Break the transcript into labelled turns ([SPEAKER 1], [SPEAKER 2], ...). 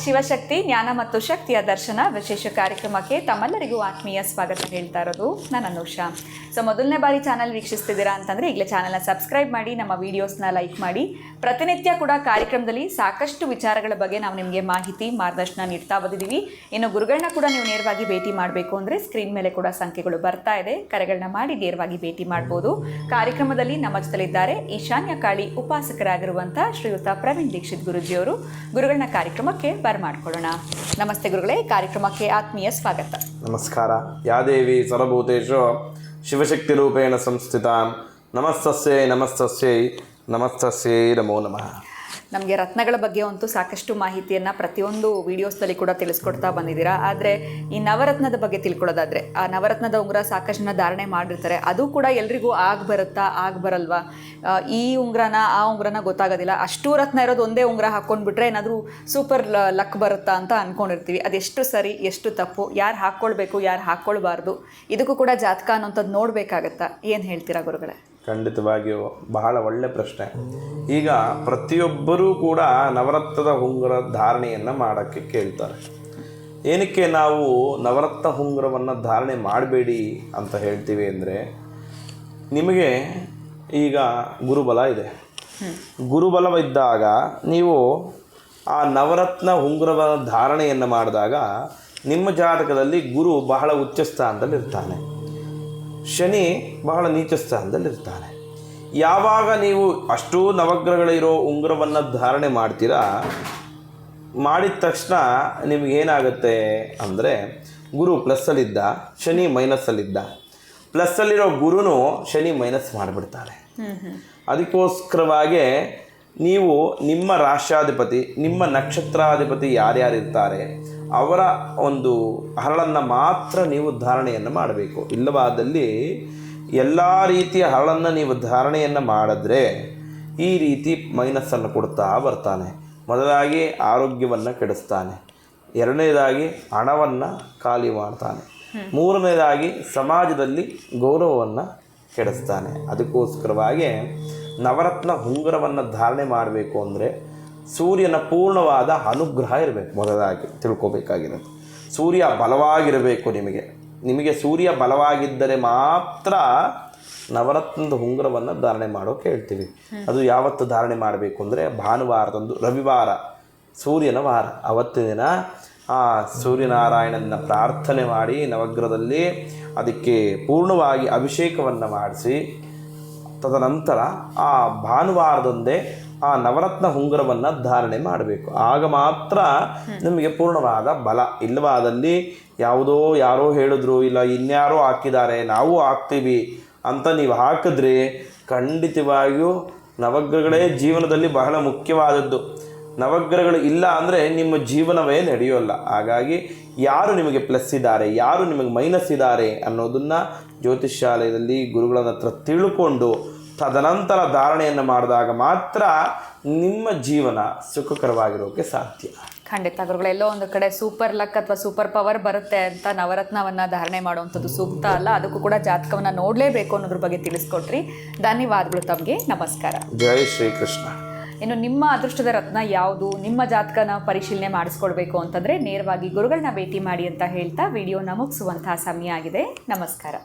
[SPEAKER 1] ಶಿವಶಕ್ತಿ ಜ್ಞಾನ ಮತ್ತು ಶಕ್ತಿಯ ದರ್ಶನ ವಿಶೇಷ ಕಾರ್ಯಕ್ರಮಕ್ಕೆ ತಮ್ಮೆಲ್ಲರಿಗೂ ಆತ್ಮೀಯ ಸ್ವಾಗತ ಹೇಳ್ತಾ ಇರೋದು ನಾನು ಅನುಷಾ. ಸೊ ಮೊದಲನೇ ಬಾರಿ ಚಾನಲ್ ವೀಕ್ಷಿಸ್ತಿದ್ದೀರಾ ಅಂತಂದರೆ ಈಗಲೇ ಚಾನಲ್ನ ಸಬ್ಸ್ಕ್ರೈಬ್ ಮಾಡಿ, ನಮ್ಮ ವೀಡಿಯೋಸ್ನ ಲೈಕ್ ಮಾಡಿ. ಪ್ರತಿನಿತ್ಯ ಕೂಡ ಕಾರ್ಯಕ್ರಮದಲ್ಲಿ ಸಾಕಷ್ಟು ವಿಚಾರಗಳ ಬಗ್ಗೆ ನಾವು ನಿಮಗೆ ಮಾಹಿತಿ ಮಾರ್ಗದರ್ಶನ ನೀಡ್ತಾ ಬಂದಿದ್ದೀವಿ. ಇನ್ನು ಗುರುಗಳನ್ನ ಕೂಡ ನೀವು ನೇರವಾಗಿ ಭೇಟಿ ಮಾಡಬೇಕು ಅಂದರೆ ಸ್ಕ್ರೀನ್ ಮೇಲೆ ಕೂಡ ಸಂಖ್ಯೆಗಳು ಬರ್ತಾ ಇದೆ, ಕರೆಗಳನ್ನ ಮಾಡಿ ನೇರವಾಗಿ ಭೇಟಿ ಮಾಡ್ಬೋದು. ಕಾರ್ಯಕ್ರಮದಲ್ಲಿ ನಮ್ಮ ಜೊತೆಲಿದ್ದಾರೆ ಈಶಾನ್ಯ ಕಾಳಿ ಉಪಾಸಕರಾಗಿರುವಂಥ ಶ್ರೀಯುತ ಪ್ರವೀಣ್ ದೀಕ್ಷಿತ್ ಗುರುಜಿಯವರು. ಗುರುಗಳನ್ನ ಕಾರ್ಯಕ್ರಮಕ್ಕೆ ಬರಮಾಡ್ಕೊಳ್ಳೋಣ. ನಮಸ್ತೆ ಗುರುಗಳೇ, ಕಾರ್ಯಕ್ರಮಕ್ಕೆ ಆತ್ಮೀಯ ಸ್ವಾಗತ.
[SPEAKER 2] ನಮಸ್ಕಾರ. ಯಾದೇವಿ ಸರ್ವಭೂತೇಷು ಶಿವಶಕ್ತಿ ರೂಪೇಣ ಸಂಸ್ಥಿತ. ನಮಸ್ತಸ್ಯೈ ನಮಸ್ತಸ್ಯೈ ನಮಸ್ತಸ್ಯೈ ನಮೋ ನಮಃ.
[SPEAKER 1] ನಮಗೆ ರತ್ನಗಳ ಬಗ್ಗೆ ಅಂತೂ ಸಾಕಷ್ಟು ಮಾಹಿತಿಯನ್ನು ಪ್ರತಿಯೊಂದು ವಿಡಿಯೋಸ್ದಲ್ಲಿ ಕೂಡ ತಿಳಿಸ್ಕೊಡ್ತಾ ಬಂದಿದ್ದೀರಾ. ಆದರೆ ಈ ನವರತ್ನದ ಬಗ್ಗೆ ತಿಳ್ಕೊಳ್ಳೋದಾದರೆ, ಆ ನವರತ್ನದ ಉಂಗುರ ಸಾಕಷ್ಟು ಜನ ಧಾರಣೆ ಮಾಡಿರ್ತಾರೆ. ಅದು ಕೂಡ ಎಲ್ರಿಗೂ ಬರಲ್ವಾ? ಈ ಉಂಗುರನ ಆ ಉಂಗುರನ ಗೊತ್ತಾಗೋದಿಲ್ಲ. ಅಷ್ಟು ರತ್ನ ಇರೋದು ಒಂದೇ ಉಂಗುರ ಹಾಕ್ಕೊಂಡ್ಬಿಟ್ರೆ ಏನಾದರೂ ಸೂಪರ್ ಲಕ್ ಬರುತ್ತಾ ಅಂತ ಅಂದ್ಕೊಂಡಿರ್ತೀವಿ. ಅದೆಷ್ಟು ಸರಿ, ಎಷ್ಟು ತಪ್ಪು, ಯಾರು ಹಾಕ್ಕೊಳ್ಬೇಕು, ಯಾರು ಹಾಕ್ಕೊಳ್ಬಾರ್ದು, ಇದಕ್ಕೂ ಕೂಡ ಜಾತಕ ಅನ್ನೋಂಥದ್ದು ನೋಡಬೇಕಾಗತ್ತಾ? ಏನು ಹೇಳ್ತೀರಾ ಗುರುಗಳೇ?
[SPEAKER 2] ಖಂಡಿತವಾಗಿಯೂ ಬಹಳ ಒಳ್ಳೆ ಪ್ರಶ್ನೆ. ಈಗ ಪ್ರತಿಯೊಬ್ಬರೂ ಕೂಡ ನವರತ್ನದ ಉಂಗುರ ಧಾರಣೆಯನ್ನು ಮಾಡೋಕ್ಕೆ ಕೇಳ್ತಾರೆ. ಏನಕ್ಕೆ ನಾವು ನವರತ್ನ ಉಂಗುರವನ್ನು ಧಾರಣೆ ಮಾಡಬೇಡಿ ಅಂತ ಹೇಳ್ತೀವಿ ಅಂದರೆ, ನಿಮಗೆ ಈಗ ಗುರುಬಲ ಇದೆ. ಗುರುಬಲವಿದ್ದಾಗ ನೀವು ಆ ನವರತ್ನ ಉಂಗುರವ ಧಾರಣೆಯನ್ನು ಮಾಡಿದಾಗ ನಿಮ್ಮ ಜಾತಕದಲ್ಲಿ ಗುರು ಬಹಳ ಉಚ್ಚ ಸ್ಥಾನದಲ್ಲಿರ್ತಾನೆ, ಶನಿ ಬಹಳ ನೀಚ ಸ್ಥಾನದಲ್ಲಿರ್ತಾನೆ. ಯಾವಾಗ ನೀವು ಅಷ್ಟೂ ನವಗ್ರಹಗಳಿರೋ ಉಂಗುರವನ್ನು ಧಾರಣೆ ಮಾಡ್ತೀರಾ, ಮಾಡಿದ ತಕ್ಷಣ ನಿಮಗೇನಾಗುತ್ತೆ ಅಂದರೆ, ಗುರು ಪ್ಲಸ್ಸಲ್ಲಿದ್ದ, ಶನಿ ಮೈನಸ್ಸಲ್ಲಿದ್ದ. ಪ್ಲಸ್ಸಲ್ಲಿರೋ ಗುರುನು ಶನಿ ಮೈನಸ್ ಮಾಡಿಬಿಡ್ತಾನೆ. ಅದಕ್ಕೋಸ್ಕರವಾಗಿ ನೀವು ನಿಮ್ಮ ರಾಶ್ಯಾಧಿಪತಿ, ನಿಮ್ಮ ನಕ್ಷತ್ರಾಧಿಪತಿ ಯಾರ್ಯಾರಿರ್ತಾರೆ ಅವರ ಒಂದು ಹರಳನ್ನು ಮಾತ್ರ ನೀವು ಧಾರಣೆಯನ್ನು ಮಾಡಬೇಕು. ಇಲ್ಲವಾದಲ್ಲಿ ಎಲ್ಲ ರೀತಿಯ ಹರಳನ್ನು ನೀವು ಧಾರಣೆಯನ್ನು ಮಾಡಿದ್ರೆ ಈ ರೀತಿ ಮೈನಸ್ಸನ್ನು ಕೊಡ್ತಾ ಬರ್ತಾನೆ. ಮೊದಲಾಗಿ ಆರೋಗ್ಯವನ್ನು ಕೆಡಿಸ್ತಾನೆ, ಎರಡನೇದಾಗಿ ಹಣವನ್ನು ಖಾಲಿ ಮಾಡ್ತಾನೆ, ಮೂರನೇದಾಗಿ ಸಮಾಜದಲ್ಲಿ ಗೌರವವನ್ನು ಕೆಡಿಸ್ತಾನೆ. ಅದಕ್ಕೋಸ್ಕರವಾಗಿ ನವರತ್ನ ಉಂಗುರವನ್ನು ಧಾರಣೆ ಮಾಡಬೇಕು ಅಂದರೆ ಸೂರ್ಯನ ಪೂರ್ಣವಾದ ಅನುಗ್ರಹ ಇರಬೇಕು. ಮೊದಲಾಗಿ ತಿಳ್ಕೊಬೇಕಾಗಿರೋದು ಸೂರ್ಯ ಬಲವಾಗಿರಬೇಕು. ನಿಮಗೆ ಸೂರ್ಯ ಬಲವಾಗಿದ್ದರೆ ಮಾತ್ರ ನವರತ್ನದ ಉಂಗುರವನ್ನು ಧಾರಣೆ ಮಾಡೋಕೆ ಹೇಳ್ತೀವಿ. ಅದು ಯಾವತ್ತು ಧಾರಣೆ ಮಾಡಬೇಕು ಅಂದರೆ ಭಾನುವಾರದಂದು, ರವಿವಾರ ಸೂರ್ಯನ ವಾರ. ಅವತ್ತಿನ ದಿನ ಆ ಸೂರ್ಯನಾರಾಯಣನ ಪ್ರಾರ್ಥನೆ ಮಾಡಿ ನವಗ್ರಹದಲ್ಲಿ ಅದಕ್ಕೆ ಪೂರ್ಣವಾಗಿ ಅಭಿಷೇಕವನ್ನು ಮಾಡಿಸಿ, ತದನಂತರ ಆ ಭಾನುವಾರದೊಂದೇ ಆ ನವರತ್ನ ಉಂಗುರವನ್ನು ಧಾರಣೆ ಮಾಡಬೇಕು. ಆಗ ಮಾತ್ರ ನಿಮಗೆ ಪೂರ್ಣವಾದ ಬಲ. ಇಲ್ಲವಾದಲ್ಲಿ ಯಾರೋ ಹೇಳಿದ್ರು, ಇಲ್ಲ ಇನ್ಯಾರೋ ಹಾಕಿದ್ದಾರೆ ನಾವು ಹಾಕ್ತೀವಿ ಅಂತ ನೀವು ಹಾಕಿದ್ರೆ ಖಂಡಿತವಾಗಿಯೂ ನವಗ್ರಹಗಳೇ ಜೀವನದಲ್ಲಿ ಬಹಳ ಮುಖ್ಯವಾದದ್ದು. ನವಗ್ರಹಗಳು ಇಲ್ಲ ಅಂದರೆ ನಿಮ್ಮ ಜೀವನವೇ ನಡೆಯೋಲ್ಲ. ಹಾಗಾಗಿ ಯಾರು ನಿಮಗೆ ಪ್ಲಸ್ ಇದ್ದಾರೆ, ಯಾರು ನಿಮಗೆ ಮೈನಸ್ ಇದ್ದಾರೆ ಅನ್ನೋದನ್ನು ಜ್ಯೋತಿಷ್ಯಾಲಯದಲ್ಲಿ ಗುರುಗಳ ಹತ್ರ ತಿಳ್ಕೊಂಡು ತದನಂತರ ಧಾರಣೆಯನ್ನು ಮಾಡಿದಾಗ ಮಾತ್ರ ನಿಮ್ಮ ಜೀವನ ಸುಖಕರವಾಗಿರೋಕ್ಕೆ ಸಾಧ್ಯ.
[SPEAKER 1] ಖಂಡಿತ ಗುರುಗಳು, ಎಲ್ಲೋ ಒಂದು ಕಡೆ ಸೂಪರ್ ಲಕ್ ಅಥವಾ ಸೂಪರ್ ಪವರ್ ಬರುತ್ತೆ ಅಂತ ನವರತ್ನವನ್ನು ಧಾರಣೆ ಮಾಡುವಂಥದ್ದು ಸೂಕ್ತ ಅಲ್ಲ. ಅದಕ್ಕೂ ಕೂಡ ಜಾತಕವನ್ನು ನೋಡಲೇಬೇಕು ಅನ್ನೋದ್ರ ಬಗ್ಗೆ ತಿಳಿಸ್ಕೊಟ್ರಿ. ಧನ್ಯವಾದಗಳು ತಮಗೆ. ನಮಸ್ಕಾರ.
[SPEAKER 2] ಜೈ ಶ್ರೀಕೃಷ್ಣ.
[SPEAKER 1] ಇನ್ನು ನಿಮ್ಮ ಅದೃಷ್ಟದ ರತ್ನ ಯಾವುದು, ನಿಮ್ಮ ಜಾತಕನ ಪರಿಶೀಲನೆ ಮಾಡಿಸ್ಕೊಳ್ಬೇಕು ಅಂತಂದರೆ ನೇರವಾಗಿ ಗುರುಗಳನ್ನ ಭೇಟಿ ಮಾಡಿ ಅಂತ ಹೇಳ್ತಾ ವಿಡಿಯೋನ ಮುಗಿಸುವಂತಹ ಸಮಯ ಆಗಿದೆ. ನಮಸ್ಕಾರ.